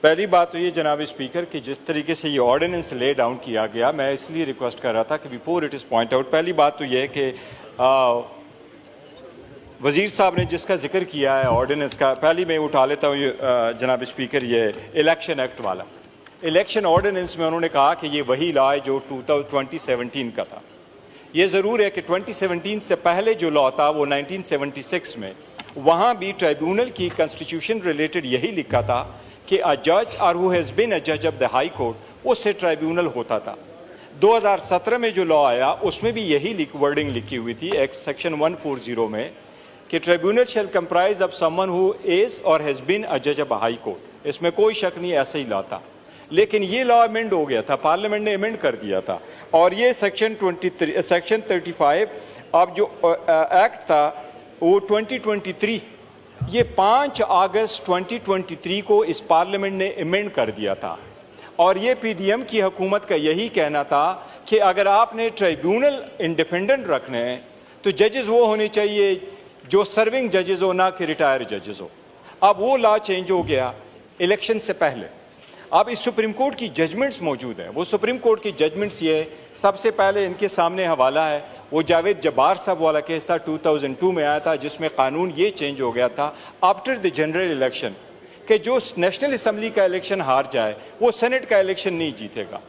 पहली बात तो ये जनाब स्पीकर कि जिस तरीके से ये ऑर्डिनेंस ले डाउन किया गया, मैं इसलिए रिक्वेस्ट कर रहा था कि before it is point out, पहली बात तो ये है कि वज़ीर साहब ने जिसका जिक्र किया है ऑर्डिनेंस का, पहली मैं उठा लेता हूँ जनाब स्पीकर, ये इलेक्शन एक्ट वाला। इलेक्शन ऑर्डिनेंस में उन्होंने कहा कि ये वही लॉ है जो 2017 का था। ये ज़रूर है कि 2017 से पहले जो लॉ था वो 1976 में, वहाँ भी ट्राइब्यूनल की कॉन्स्टिट्यूशन रिलेटेड यही लिखा था कि अ जज और हु हैज़ बीन अ जज ऑफ द हाई कोर्ट, उससे ट्राइब्यूनल होता था। 2017 में जो लॉ आया उसमें भी यही वर्डिंग लिखी हुई थी एक्ट सेक्शन 140 में कि tribunal shall comprise of someone who is और हैज़ बीन अ जज ऑफ अ हाई कोर्ट। इसमें कोई शक नहीं, ऐसा ही लॉ था। लेकिन ये लॉ अमेंड हो गया था, पार्लियामेंट ने अमेंड कर दिया था, और ये सेक्शन 35 अब जो एक्ट था वो 2023, ये 5 अगस्त 2023 को इस पार्लियामेंट ने अमेंड कर दिया था। और ये पीडीएम की हुकूमत का यही कहना था कि अगर आपने ट्राइब्यूनल इंडिपेंडेंट रखने हैं तो जजेस वो होने चाहिए जो सर्विंग जजेस हो, ना कि रिटायर जजेस हो। अब वो लॉ चेंज हो गया इलेक्शन से पहले। अब इस सुप्रीम कोर्ट की जजमेंट्स मौजूद हैं। वो सुप्रीम कोर्ट की जजमेंट्स ये, सबसे पहले इनके सामने हवाला है वो जावेद जब्बार साहब वाला केस था, 2002 में आया था, जिसमें कानून ये चेंज हो गया था आफ्टर द जनरल इलेक्शन कि जो नेशनल असम्बली का इलेक्शन हार जाए वो सेनेट का इलेक्शन नहीं जीतेगा।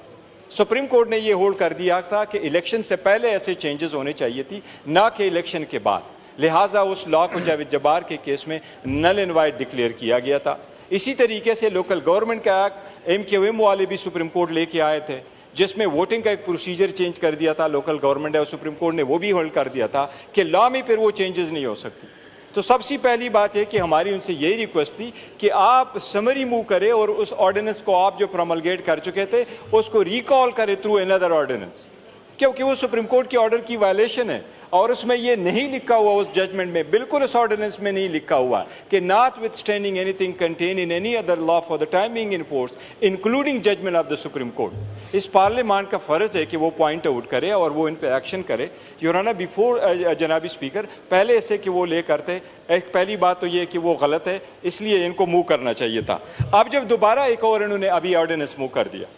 सुप्रीम कोर्ट ने ये होल्ड कर दिया था कि इलेक्शन से पहले ऐसे चेंजेस होने चाहिए थी, ना कि इलेक्शन के बाद। लिहाजा उस लॉ को जावेद जब्बार के केस में नल एंड वाइड डिक्लेयर किया गया था। इसी तरीके से लोकल गवर्नमेंट का एक्ट MQM वाले भी सुप्रीम कोर्ट लेके आए थे, जिसमें वोटिंग का एक प्रोसीजर चेंज कर दिया था लोकल गवर्नमेंट है, और सुप्रीम कोर्ट ने वो भी होल्ड कर दिया था कि लॉ में फिर वो चेंजेस नहीं हो सकती। तो सबसे पहली बात है कि हमारी उनसे यही रिक्वेस्ट थी कि आप समरी मूव करें और उस ऑर्डिनेंस को आप जो प्रोमलगेट कर चुके थे उसको रिकॉल करें थ्रू अनदर ऑर्डिनेंस, क्योंकि वो सुप्रीम कोर्ट के ऑर्डर की वायलेशन है। और उसमें ये नहीं लिखा हुआ, उस जजमेंट में बिल्कुल उस ऑर्डिनेंस में नहीं लिखा हुआ कि notwithstanding anything contain in any other law for the time being in force including judgment of the supreme court. इस पार्लियामेंट का फर्ज है कि वो पॉइंट आउट करे और वो इन पे एक्शन करे। योर ऑनर, बिफोर जनाबी स्पीकर, पहले ऐसे कि वो ले करते, एक पहली बात तो ये कि वो गलत है, इसलिए इनको मूव करना चाहिए था। अब जब दोबारा एक और इन्होंने अभी ऑर्डिनेंस मूव कर दिया,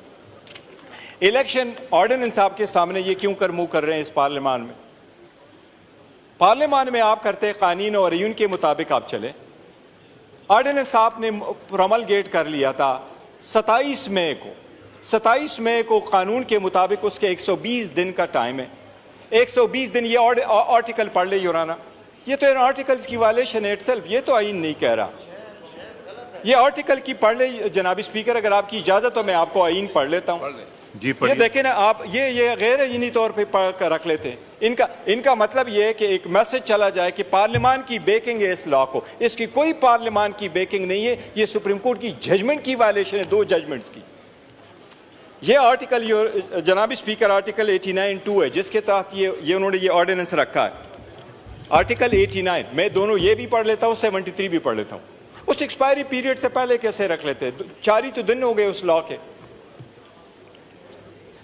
इलेक्शन ऑर्डिनेंस आपके सामने, ये क्यों कर मूव कर रहे हैं इस पार्लियामेंट में? पार्लियामेंट में आप करते कानून और यून के मुताबिक आप चले। ऑर्डिनेंस आपने प्रोमलगेट कर लिया था 27 मई को। 27 मई को कानून के मुताबिक उसके 120 दिन का टाइम है। 120 दिन, ये आर्टिकल पढ़ ले योर ऑनर, ये तो इन आर्टिकल्स की वायलेशन है इटसेल्फ, ये तो आईन नहीं कह रहा। ये आर्टिकल की पढ़ ले जनाबी स्पीकर, अगर आपकी इजाजत हो मैं आपको आईन पढ़ लेता हूँ। ये देखें ना आप, ये गैर आईनी तौर पे पढ़ कर रख लेते हैं। इनका मतलब ये है कि एक मैसेज चला जाए कि पार्लियामेंट की बेकिंग है इस लॉ को। इसकी कोई पार्लियामेंट की बेकिंग नहीं है, ये सुप्रीम कोर्ट की जजमेंट की वायलेशन है, 2 जजमेंट्स की। ये आर्टिकल जनाबी स्पीकर आर्टिकल 89(2) है, जिसके तहत ये उन्होंने ये ऑर्डिनेंस रखा है। आर्टिकल 89, मैं दोनों ये भी पढ़ लेता हूँ, 73 भी पढ़ लेता हूँ। उस एक्सपायरी पीरियड से पहले कैसे रख लेते हैं? 4 ही तो दिन हो गए उस लॉ के।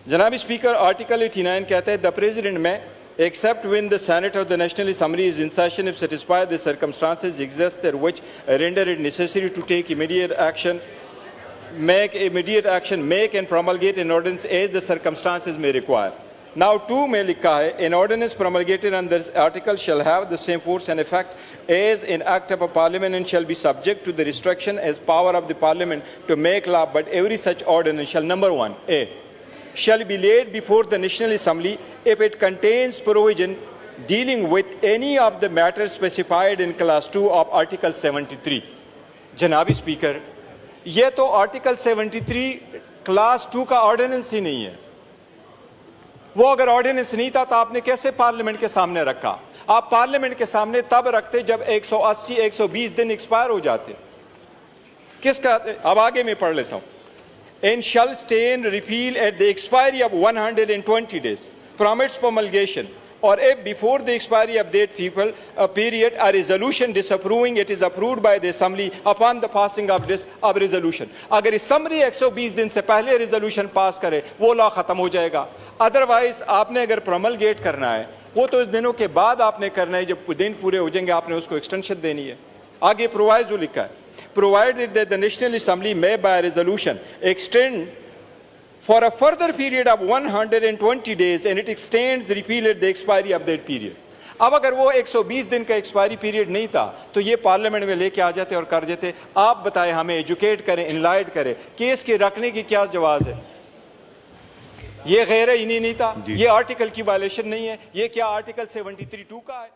जनाब स्पीकर आर्टिकल 89 कहता है द प्रेसिडेंट में except when the Senate of the National Assembly is in session if satisfied the circumstances exist there which render it necessary to take immediate action, make and promulgate an ordinance as the circumstances may require. Now 2 में लिखा है an ordinance promulgated under this article shall have the same force and effect as an act of a parliament and shall be subject to the restriction as power of the parliament to make law, but every such ordinance shall, number 1, A, shall be laid before the National Assembly if it contains provision dealing with any of the matters specified in class 2 of article 73. जनाबी speaker, ये तो article 73 class 2 का ordinance ही नहीं है। वो अगर ordinance नहीं था तो आपने कैसे पार्लियामेंट के सामने रखा? आप पार्लियामेंट के सामने तब रखते जब 180-120 दिन एक्सपायर हो जाते। किसका? अब आगे मैं पढ़ लेता हूं। And shall stay and repeal at the expiry of 120 days from its promulgation, or if before the expiry of that period a resolution disapproving it is approved by the assembly upon the passing of this resolution. अगर assembly 120 दिन से पहले resolution पास करे वो law खत्म हो जाएगा। Otherwise आपने अगर promulgate करना है वो तो इस दिनों के बाद आपने करना है, जब दिन पूरे हो जाएंगे आपने उसको एक्सटेंशन देनी है। आगे प्रोवाइजो लिखा है provided that the National Assembly may by resolution extend for a further period of 120 days and it extends repealed the expiry of that period. अब अगर वो 120 दिन का एक्सपायरी पीरियड नहीं था तो ये पार्लियामेंट में लेके आ जाते और कर देते। आप बताएं, हमें एजुकेट करें, इनलाइट करें, केस के रखने की क्या जवाब है? ये गैर इन्हीं नहीं था, ये आर्टिकल की वायलेशन नहीं है, ये क्या आर्टिकल 73(2) का है?